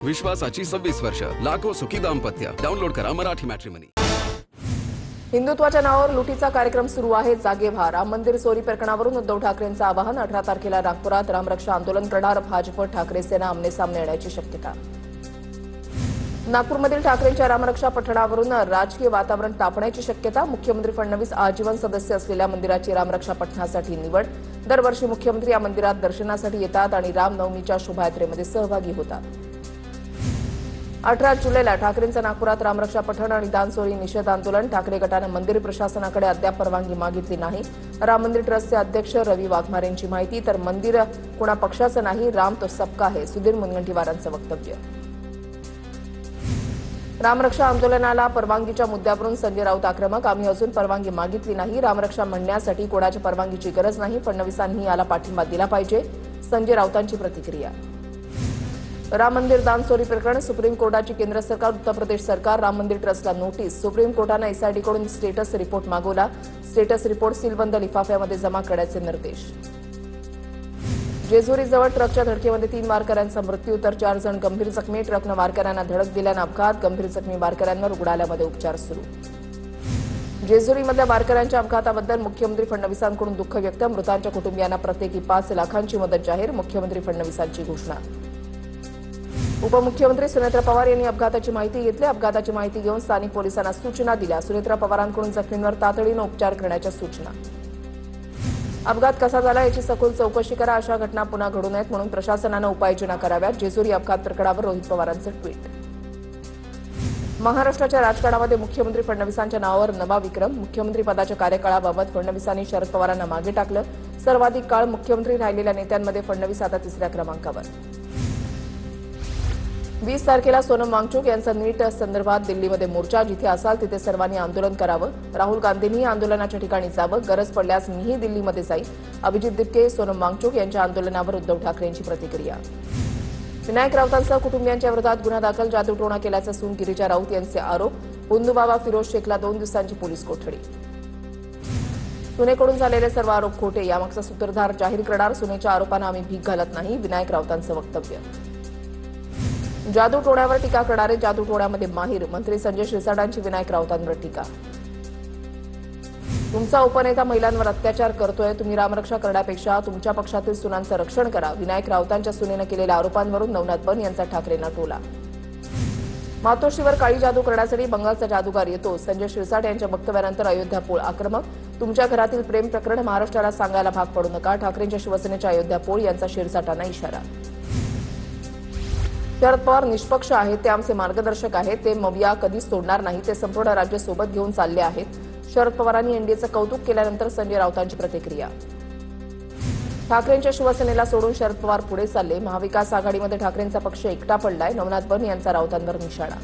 विश्वासाची 26 वर्ष, लाखो सुखी दाम्पत्य. डाउनलोड करा मराठी मॅट्रिमनी. हिंदुत्वाच्या नावावर लुटीचा कार्यक्रम सुरू आहे. जागे व्हा. राम मंदिर चोरी प्रकरणावरून उद्धव ठाकरेंचं आवाहन. 18 तारखेला नागपुरात रामरक्षा आंदोलन करणार भाजप ठाकरे सेना आमने-सामने येण्याची शक्यता. नागपूरमधील ठाकरेंच्या रामरक्षा पठणावरून राजकीय वातावरण तापण्याची शक्यता. मुख्यमंत्री फडणवीस आजीवन सदस्य असलेल्या मंदिराची रामरक्षा पठणासाठी निवड. दरवर्षी मुख्यमंत्री या मंदिरात दर्शनासाठी येतात आणि रामनवमीच्या शोभायात्रेमध्ये सहभागी होतात. 18 जुलैला ठाकरेंचं नागपुरात रामरक्षा पठण आणि दानचोरी निषेध आंदोलन. ठाकरे गटानं मंदिर प्रशासनाकडे अद्याप परवानगी मागितली नाही. राम मंदिर ट्रस्टचे अध्यक्ष रवी वाघमारेंची माहिती. तर मंदिर कोणा पक्षाचं नाही, राम तो सबका है, सुधीर मुनगंटीवारांचं वक्तव्य. रामरक्षा आंदोलनाला परवानगीच्या मुद्द्यावरून संजय राऊत आक्रमक. आम्ही अजून परवानगी मागितली नाही. रामरक्षा म्हणण्यासाठी कोणाच्या परवानगीची गरज नाही. फडणवीसांनी याला पाठिंबा दिला पाहिजे. संजय राऊतांची प्रतिक्रिया. राम मंदिर दानचोरी प्रकरण. सुप्रीम कोर्टाची केंद्र सरकार उत्तर प्रदेश सरकार राम मंदिर ट्रस्टला नोटीस. सुप्रीम कोर्टानं एसआयटीकडून स्टेटस रिपोर्ट मागवला. स्टेटस रिपोर्ट सीलबंद लिफाफ्यामध्ये जमा करण्याचे निर्देश. जेजुरीजवळ ट्रकच्या धडकेमध्ये 3 वारकऱ्यांचा मृत्यू तर 4 जण गंभीर जखमी. ट्रकनं वारकऱ्यांना धडक दिल्यानं अपघात. गंभीर जखमी वारकऱ्यांवर रुग्णालयामध्ये उपचार सुरू. जेजुरीमधल्या वारकऱ्यांच्या अपघाताबद्दल मुख्यमंत्री फडणवीसांकडून दुःख व्यक्त. मृतांच्या कुटुंबियांना प्रत्येकी 5 लाखांची मदत जाहीर. मुख्यमंत्री फडणवीसांची घोषणा. उपमुख्यमंत्री सुनेत्रा पवार यांनी अपघाताची माहिती घेतली. अपघाताची माहिती घेऊन स्थानिक पोलिसांना सूचना दिल्या. सुनेत्रा पवारांकडून जखमींवर तातडीनं उपचार करण्याच्या सूचना. अपघात कसा झाला याची सखोल चौकशी करा. अशा घटना पुन्हा घडू नयेत म्हणून प्रशासनानं उपाययोजना कराव्यात. जेजुरी अपघात प्रकरणावर रोहित पवारांचं ट्विट. महाराष्ट्राच्या राजकारणामध्ये मुख्यमंत्री फडणवीसांच्या नावावर नवा विक्रम. मुख्यमंत्री पदाच्या कार्यकाळाबाबत फडणवीसांनी शरद पवारांना मागे टाकलं. सर्वाधिक काळ मुख्यमंत्री राहिलेल्या नेत्यांमध्ये फडणवीस आता 3ऱ्या क्रमांकावर. 20 तारखेला सोनम वांगचुक यांचा नीट संदर्भात दिल्लीमध्ये मोर्चा. जिथे असाल तिथे सर्वांनी आंदोलन करावं. राहुल गांधींनी आंदोलनाच्या ठिकाणी जावं. गरज पडल्यास मीही दिल्लीमध्ये जाईन. अभिजित दिपके, सोनम वांगचुक यांच्या आंदोलनावर उद्धव ठाकरेंची प्रतिक्रिया. विनायक राऊतांसह कुटुंबियांच्या विरोधात गुन्हा दाखल. जादूटोणा केल्याचा सून गिरिजा राऊत यांचे आरोप. बुंदूबाबा फिरोज शेखला 2 दिवसांची पोलीस कोठडी. सुनेकडून झालेले सर्व आरोप खोटे. यामागचा सूत्रधार जाहीर करणार. सुनेच्या आरोपांना आम्ही भीक घालत नाही. विनायक राऊतांचं वक्तव्य. जादूटोण्यावर टीका करणारे जादूटोण्यामध्ये माहीर. मंत्री संजय शिरसाटांची विनायक राऊतांवर टीका. तुमचा उपनेता महिलांवर अत्याचार करतोय. तुम्ही रामरक्षा करण्यापेक्षा तुमच्या पक्षातील सुनांचं रक्षण करा. विनायक राऊतांच्या सुनेनं केलेल्या आरोपांवरून नवनाथ बन यांचा ठाकरेंना टोला. मातोश्रीवर काळी जादू करण्यासाठी बंगालचा जादूगार येतो. संजय शिरसाट यांच्या वक्तव्यानंतर अयोध्या पोळ आक्रमक. तुमच्या घरातील प्रेम प्रकरण महाराष्ट्राला सांगायला भाग पडू नका. ठाकरेंच्या शिवसेनेच्या अयोध्या पोळ यांचा शिरसाटांना इशारा. शरद पवार निष्पक्ष आहेत. ते आमचे मार्गदर्शक आहेत. ते मविया कधीच सोडणार नाही. ते संपूर्ण राज्य सोबत घेऊन चालले आहेत. शरद पवारांनी एनडीएचं कौतुक केल्यानंतर संजय राऊतांची प्रतिक्रिया. ठाकरेंच्या शिवसेनेला सोडून शरद पवार पुढे चालले. महाविकास आघाडीमध्ये ठाकरेंचा पक्ष एकटा पडलाय. नवनाथ बन यांचा राऊतांवर निशाणा.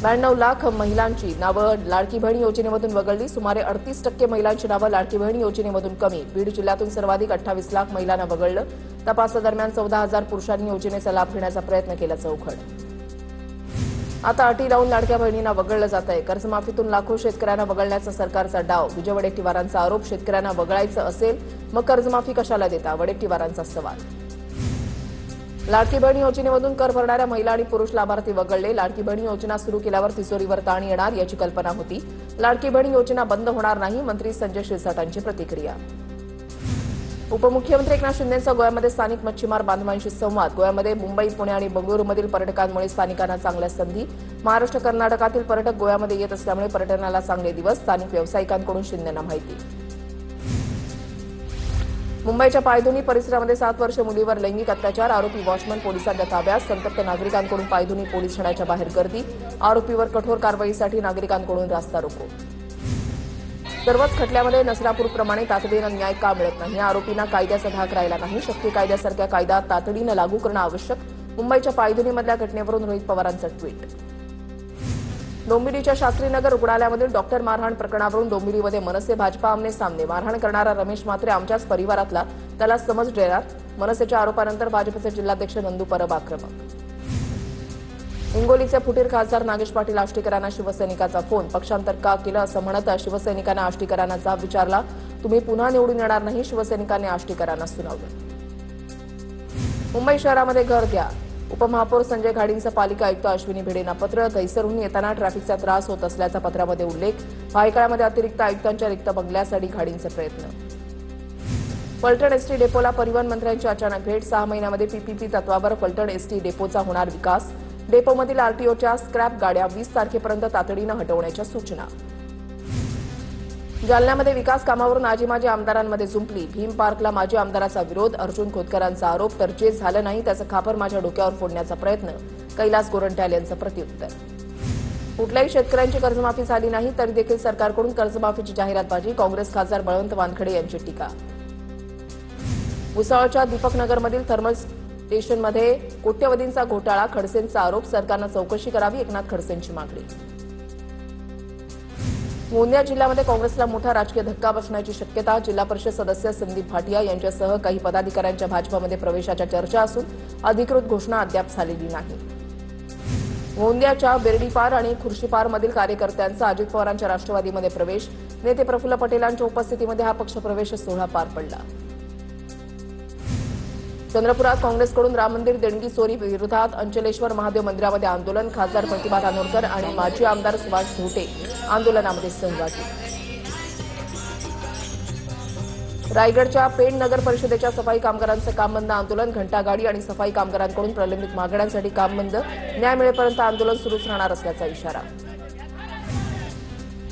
92 लाख महिलांची नावं लाडकी बहीण योजनेमधून वगळली. सुमारे 38% महिलांची नावं लाडकी बहीण योजनेमधून कमी. बीड जिल्ह्यातून सर्वाधिक 28 लाख महिलांना वगळलं. तपासादरम्यान 14,000 पुरुषांनी योजनेचा लाभ घेण्याचा प्रयत्न केल्याचं उघड. आता अटी लावून लाडक्या बहिणींना वगळलं जात आहे. कर्जमाफीतून लाखो शेतकऱ्यांना वगळण्याचा सरकारचा डाव. विजय वडेट्टीवारांचा आरोप. शेतकऱ्यांना वगळायचं असेल मग कर्जमाफी कशाला देता, वडेट्टीवारांचा सवाल. लाडकी बहीण योजनेमधून कर भरणाऱ्या महिला आणि पुरुष लाभार्थी वगळले. लाडकी बहीण योजना सुरू केल्यावर तिजोरीवर ताण येणार याची कल्पना होती. लाडकी बहीण योजना बंद होणार नाही. मंत्री संजय शिरसाटांची प्रतिक्रिया. उपमुख्यमंत्री एकनाथ शिंदेंचा गोव्यामध्ये स्थानिक मच्छीमार बांधवांशी संवाद. गोव्यामध्ये मुंबई, पुणे आणि बंगळुरूमधील पर्यटकांमुळे स्थानिकांना चांगल्या संधी. महाराष्ट्र कर्नाटकातील पर्यटक गोव्यामध्ये येत असल्यामुळे पर्यटनाला चांगले दिवस. स्थानिक व्यावसायिकांकडून शिंदेंना माहिती. मुंबईच्या पायधुनी परिसरामध्ये 7 वर्ष मुलीवर लैंगिक अत्याचार. आरोपी वॉचमन पोलिसांच्या ताब्यात. संतप्त नागरिकांकडून पायधुनी पोलीस ठाण्याच्या बाहेर गर्दी. आरोपीवर कठोर कारवाईसाठी नागरिकांकडून रास्ता रोको. सर्वच खटल्यामध्ये नसरापूरप्रमाणे तातडीनं न्याय का मिळत नाही. आरोपींना कायद्याचा धाक राहिला नाही. शक्ती कायद्यासारख्या कायदा तातडीनं लागू करणं आवश्यक. मुंबईच्या पायधुनीमधल्या घटनेवरून रोहित पवारांचं ट्विट. डोंबिवलीच्या शास्त्रीनगर रुग्णालयामधील डॉक्टर मारहाण प्रकरणावरून डोंबिवलीमध्ये मनसे भाजपा आमने-सामने. मारहाण करणारा रमेश म्हात्रे आमच्याच परिवारातला, त्याला समज देणार. मनसेच्या आरोपानंतर भाजपचे जिल्हाध्यक्ष नंदू परब आक्रमक. हिंगोलीचे फुटीर खासदार नागेश पाटील आष्टीकरांना शिवसैनिकाचा फोन. पक्षांतर का केलं असं म्हणत शिवसैनिकांना आष्टीकरांना जाब विचारला. तुम्ही पुन्हा निवडून येणार नाही, शिवसैनिकांनी आष्टीकरांना सुनावलं. मुंबई शहरामध्ये घर द्या. उपमहापौर संजय घाडींचं पालिका आयुक्त अश्विनी भिडेंना पत्र. दहिसरहून येताना ट्रॅफिकचा त्रास होत असल्याचा पत्रामध्ये उल्लेख. भायखळ्यामध्ये अतिरिक्त आयुक्तांच्या रिक्त बंगल्यासाठी घाडींचे प्रयत्न. फलटण एसटी डेपोला परिवहन मंत्र्यांची अचानक भेट. 6 महिन्यामध्ये पीपीपी तत्वावर फलटण एसटी डेपोचा होणार विकास. डेपोमधील आरटीओच्या स्क्रॅप गाड्या 20 तारखेपर्यंत तातडीनं हटवण्याच्या सूचना. जालन्यामध्ये विकास कामावरून आजी-माजी आमदारांमध्ये जुंपली. भीम पार्कला माजी आमदाराचा विरोध. अर्जुन खोतकरांचा आरोप. तर जे झालं नाही त्याचं खापर माझ्या डोक्यावर फोडण्याचा प्रयत्न. कैलास गोरंट्याल यांचं प्रत्युत्तर. कुठल्याही शेतकऱ्यांची कर्जमाफी झाली नाही तरी देखील सरकारकडून कर्जमाफीची जाहिरातबाजी. काँग्रेस खासदार बळवंत वानखडे यांची टीका. भुसावळच्या दीपकनगरमधील थर्मल स्टेशनमध्ये कोट्यवधींचा घोटाळा. खडसेंचा आरोप. सरकारनं चौकशी करावी. एकनाथ खडसेंची मागणी. गोंदिया जिल्ह्यामध्ये काँग्रेसला मोठा राजकीय धक्का बसण्याची शक्यता. जिल्हा परिषद सदस्य संदीप भाटिया यांच्यासह काही पदाधिकाऱ्यांच्या भाजपमध्ये प्रवेशाच्या चर्चा असून अधिकृत घोषणा अद्याप झालेली नाही. गोंदियाच्या बेर्डीपार आणि खुर्शीपारमधील कार्यकर्त्यांचा अजित पवारांच्या राष्ट्रवादीमध्ये प्रवेश. नेते प्रफुल्ल पटेलांच्या उपस्थितीमध्ये हा पक्षप्रवेश सोहळा पार पडला. चंद्रपुरात काँग्रेसकडून राम मंदिर देणगी चोरी विरोधात अंचलेश्वर महादेव मंदिरामध्ये आंदोलन. खासदार प्रतिभा धानोरकर आणि माजी आमदार सुभाष धोटे आंदोलनामध्ये सहभागी. रायगडच्या पेण नगर परिषदेच्या सफाई कामगारांचं काम बंद आंदोलन. घंटागाडी आणि सफाई कामगारांकडून प्रलंबित मागण्यांसाठी काम बंद. न्याय मिळेपर्यंत आंदोलन सुरूच राहणार असल्याचा इशारा.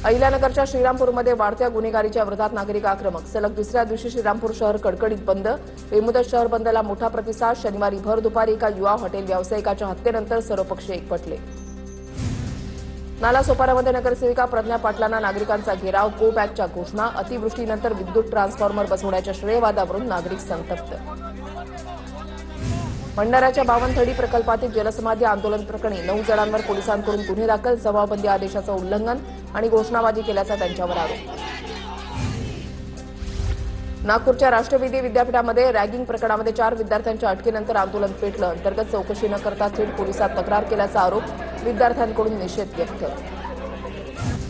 अहिल्यानगरच्या श्रीरामपूरमध्ये वाढत्या गुन्हेगारीच्या विरोधात नागरिक आक्रमक. सलग दुसऱ्या दिवशी श्रीरामपूर शहर कडकडीत बंद. बेमुदत शहर बंदला मोठा प्रतिसाद. शनिवारी भर दुपारी एका युवा हॉटेल व्यावसायिकाच्या हत्येनंतर सर्वपक्षीय एकवटले. नालासोपारामध्ये नगरसेविका प्रज्ञा पाटलांना नागरिकांचा घेराव. गो बॅकच्या घोषणा. अतिवृष्टीनंतर विद्युत ट्रान्सफॉर्मर बसवण्याच्या श्रेयवादावरून नागरिक संतप्त. भंडाऱ्याच्या बावनथडी प्रकल्पातील जलसमाधी आंदोलन प्रकरणी 9 जणांवर पोलिसांकडून गुन्हे दाखल. जमावबंदी आदेशाचं उल्लंघन आणि घोषणाबाजी केल्याचा त्यांच्यावर आरोप. नागपूरच्या राष्ट्रविधी विद्यापीठामध्ये रॅगिंग प्रकरणामध्ये 4 विद्यार्थ्यांच्या अटकेनंतर आंदोलन पेटलं. अंतर्गत चौकशी न करता थेट पोलिसात तक्रार केल्याचा आरोप. विद्यार्थ्यांकडून निषेध व्यक्त.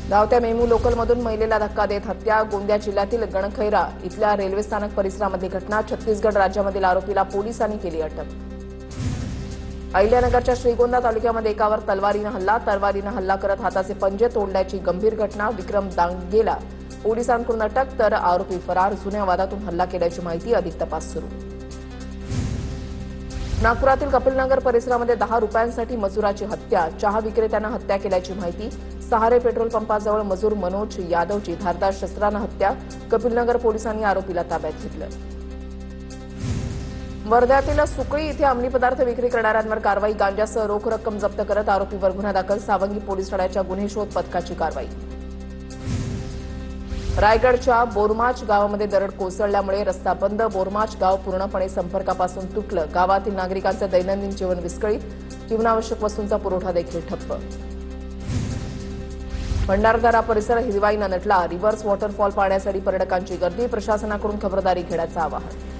धावत्या मेमू लोकलमधून महिलेला धक्का देत हत्या. गोंदिया जिल्ह्यातील गणखैरा इथल्या रेल्वे स्थानक परिसरामध्ये घटना. छत्तीसगड राज्यामधील आरोपीला पोलिसांनी केली अटक. अहिल्यानगरच्या श्रीगोंदा तालुक्यामध्ये एकावर तलवारीनं हल्ला करत हाताचे पंजे तोडल्याची गंभीर घटना. विक्रम दांगेला पोलिसांकडून अटक तर आरोपी फरार. जुन्या वादातून हल्ला केल्याची माहिती. अधिक तपास सुरू. नागपुरातील कपिलनगर परिसरामध्ये 10 रुपयांसाठी मजुराची हत्या. चहा विक्रेत्यांना हत्या केल्याची माहिती. सहारे पेट्रोल पंपाजवळ मजूर मनोज यादवची धारदार शस्त्रानं हत्या. कपिलनगर पोलिसांनी आरोपीला ताब्यात घेतलं. वर्ध्यातील सुकळी इथे अंमली पदार्थ विक्री करणाऱ्यांवर कारवाई. गांजासह रोख रक्कम जप्त करत आरोपीवर गुन्हा दाखल. सावंगी पोलीस ठाण्याच्या गुन्हे शोध पथकाची कारवाई. रायगडच्या बोरमाच गावामध्ये दरड कोसळल्यामुळे रस्ता बंद. बोरमाच गाव पूर्णपणे संपर्कापासून तुटलं. गावातील नागरिकांचं दैनंदिन जीवन विस्कळीत. जीवनावश्यक वस्तूंचा पुरवठा देखील ठप्प. भंडारदरा परिसर हिरवाईनं नटला. रिव्हर्स वॉटरफॉल पाहण्यासाठी पर्यटकांची गर्दी. प्रशासनाकडून खबरदारी घेण्याचं आवाहन.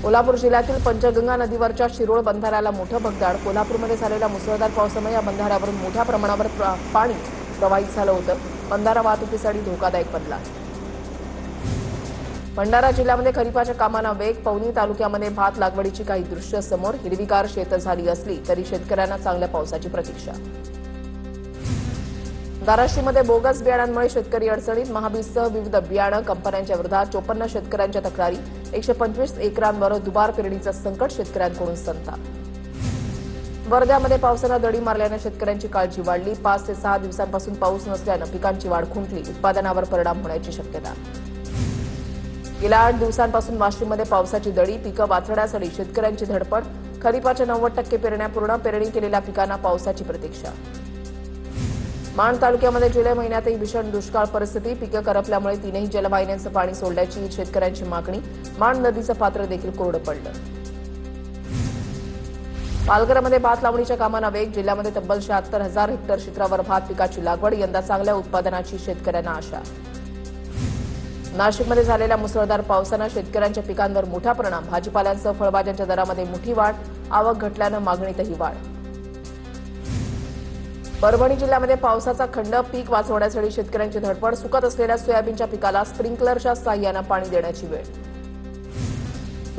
कोल्हापूर जिल्ह्यातील पंचगंगा नदीवरच्या शिरोळ बंधाऱ्याला मोठं भगदाड. कोल्हापूरमध्ये झालेल्या मुसळधार पावसामुळे या बंधाऱ्यावरून मोठ्या प्रमाणावर पाणी प्रवाहित झालं होतं. बंधारा वाहतुकीसाठी धोकादायक बनला. भंडारा जिल्ह्यामध्ये खरीपाच्या कामांना वेग. पवनी तालुक्यामध्ये भात लागवडीची काही दृश्य समोर. हिरवीगार शेतं झाली असली तरी शेतकऱ्यांना चांगल्या पावसाची प्रतीक्षा. धाराशिवमध्ये बोगस बियाणांमुळे शेतकरी अडचणीत. महाबीजसह विविध बियाणं कंपन्यांच्या विरोधात 54 शेतकऱ्यांच्या तक्रारी. 125 एकरांवर दुबार पेरणीचं संकट. शेतकऱ्यांकडून संताप. वर्ध्यामध्ये पावसानं दडी मारल्यानं शेतकऱ्यांची काळजी वाढली. 5 ते 6 दिवसांपासून पाऊस नसल्यानं पिकांची वाढ खुंटली. उत्पादनावर परिणाम होण्याची शक्यता. गेल्या 8 दिवसांपासून वाशिममध्ये पावसाची दडी. पिकं वाचवण्यासाठी शेतकऱ्यांची धडपड. खरीपाच्या 90% पेरण्या पूर्ण. पेरणी केलेल्या पिकांना पावसाची प्रतीक्षा. माण तालुक्यामध्ये जुलै महिन्यातही भीषण दुष्काळ परिस्थिती. पिकं करपल्यामुळे 3ही जलवाहिन्यांचं पाणी सोडण्याची शेतकऱ्यांची मागणी. माण नदीचं पात्र देखील कोरडं पडलं. पालघरमध्ये भात लावणीच्या कामांना वेग. जिल्ह्यामध्ये तब्बल 76,000 हेक्टर क्षेत्रावर भात पिकाची लागवड. यंदा चांगल्या उत्पादनाची शेतकऱ्यांना आशा. नाशिकमध्ये झालेल्या मुसळधार पावसानं शेतकऱ्यांच्या पिकांवर मोठा परिणाम. भाजीपाल्यांसह फळभाज्यांच्या दरामध्ये मोठी वाढ. आवक घटल्यानं मागणीतही वाढ. परभणी जिल्ह्यामध्ये पावसाचा खंड. पीक वाचवण्यासाठी शेतकऱ्यांची धडपड. सुकत असलेल्या सोयाबीनच्या पिकाला स्प्रिंकलरच्या साहाय्यानं पाणी देण्याची वेळ.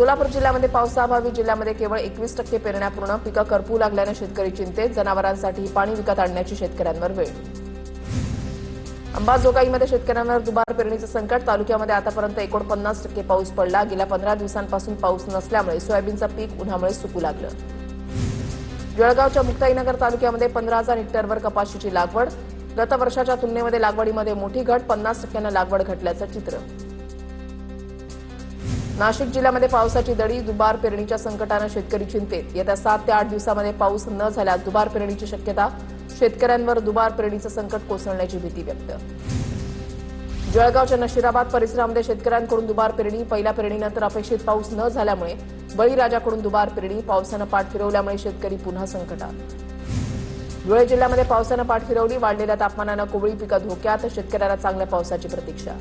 सोलापूर जिल्ह्यामध्ये पावसाअभावी जिल्ह्यामध्ये केवळ 21% पेरण्या पूर्ण, पिकं करपू लागल्याने शेतकरी चिंतेत, जनावरांसाठी पाणी विकत आणण्याची शेतकऱ्यांवर वेळ. अंबाजोगाईमध्ये शेतकऱ्यांवर दुबार पेरणीचं संकट, तालुक्यामध्ये आतापर्यंत 49% पाऊस पडला. गेल्या 15 दिवसांपासून पाऊस नसल्यामुळे सोयाबीनचं पीक उन्हामुळे सुकू लागलं. जळगावच्या मुक्ताईनगर तालुक्यामध्ये 15,000 हेक्टरवर कपाशीची लागवड, गत वर्षाच्या तुलनेमध्ये लागवडीमध्ये मोठी घट, 50% लागवड घटल्याचं चित्र. नाशिक जिल्ह्यामध्ये पावसाची दडी, दुबार पेरणीच्या संकटानं शेतकरी चिंतेत. येत्या 7 ते 8 दिवसामध्ये पाऊस न झाल्यास दुबार पेरणीची शक्यता, शेतकऱ्यांवर दुबार पेरणीचं संकट कोसळण्याची भीती व्यक्त. जळगावच्या नशिराबाद परिसरामध्ये शेतकऱ्यांकडून दुबार पेरणी, पहिल्या पेरणीनंतर अपेक्षित पाऊस न झाल्यामुळे बळीराजाकडून दुबार पेरणी, पावसानं पाठ फिरवल्यामुळे शेतकरी पुन्हा संकटात. धुळे जिल्ह्यामध्ये पावसानं पाठ फिरवली, वाढलेल्या तापमानानं कोवळी पिकं धोक्यात, शेतकऱ्यांना चांगल्या पावसाची प्रतीक्षा.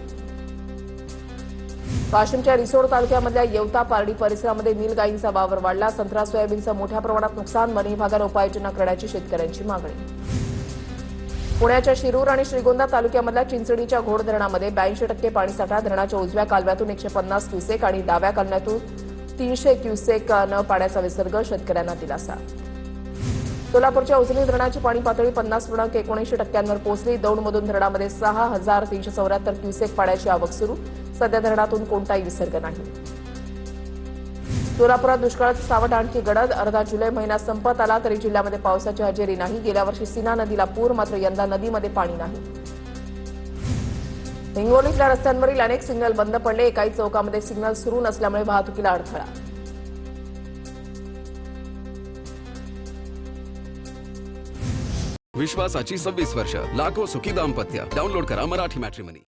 वाशिमच्या रिसोड तालुक्यामधल्या येवता पारडी परिसरामध्ये नीलगाईंचा वावर वाढला, संत्रा सोयाबीनचं मोठ्या प्रमाणात नुकसान, वन विभागानं उपाययोजना करण्याची शेतकऱ्यांची मागणी. पुण्याच्या शिरूर आणि श्रीगोंदा तालुक्यामधल्या चिंचणीच्या घोड धरणामध्ये 82% पाणीसाठा, धरणाच्या उजव्या कालव्यातून 150 क्युसेक आणि डाव्या कालव्यातून 300 क्युसेकनं पाण्याचा विसर्ग, शेतकऱ्यांना दिलासा. सोलापूरच्या उजनी धरणाची पाणी पातळी 50.79% पोहोचली. दौंडमधून धरणामध्ये 6,374 क्युसेक पाण्याची आवक सुरू, सध्या धरणातून कोणताही विसर्ग नाही. सोलापुरात दुष्काळाचं सावट आणखी गडद, अर्धा जुलै महिना संपत आला तरी जिल्ह्यामध्ये पावसाची हजेरी नाही. गेल्या वर्षी सीना नदीला पूर, मात्र यंदा नदीमध्ये पाणी नाही. हिंगोलीतल्या रस्त्यांवरील अनेक सिग्नल बंद पडले, एकाही चौकामध्ये सिग्नल सुरू नसल्यामुळे वाहतुकीला अडथळा. विश्वासाची 26 वर्ष, लाखो सुखी दाम्पत्य. डाउनलोड करा मराठी मॅट्रिमनी.